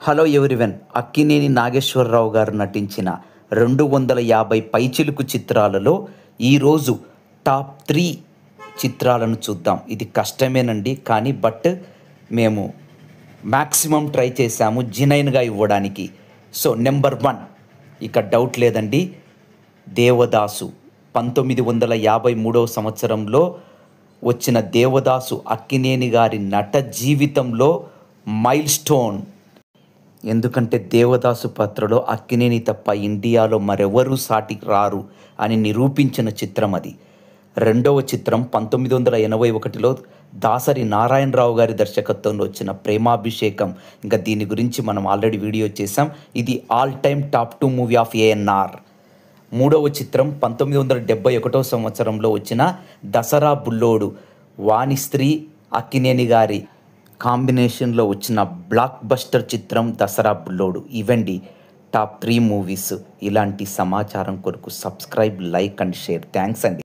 Hello everyone. Akkineni Nageswararao గారు నటించిన 250 పైచిలుకు చిత్రాలలో ఈరోజు టాప్ 3 చిత్రాలను చూద్దాం. ఇది కష్టమేనండి, కానీ మేము మ్యాక్సిమం ట్రై చేశాము జెన్యూన్గా ఇవ్వడానికి. సో నెంబర్ 1 ఇక డౌట్ లేదండి, దేవదాసు. 1953 సంవత్సరంలో వచ్చిన దేవదాసు అక్కినేని గారి నట జీవితంలో మైల్ స్టోన్. ఎందుకంటే దేవదాసు పాత్రలో అక్కినేని తప్ప ఇండియాలో మరెవరూ సాటికి రారు అని నిరూపించిన చిత్రం అది. రెండవ చిత్రం 1981లో దాసరి నారాయణరావు గారి దర్శకత్వంలో వచ్చిన ప్రేమాభిషేకం. ఇంకా దీని గురించి మనం ఆల్రెడీ వీడియో చేసాం. ఇది all time top 2 movie of ANR. మూడవ చిత్రం 1971 సంవత్సరంలో వచ్చిన దసరా బుల్లోడు. వాణిశ్రీ అక్కినేని గారి కాంబినేషన్లో వచ్చిన బ్లాక్ బస్టర్ చిత్రం దసరా బుల్లోడు. ఇవండి టాప్ 3 మూవీస్. ఇలాంటి సమాచారం కొరకు subscribe, like and share. Thanks అండి.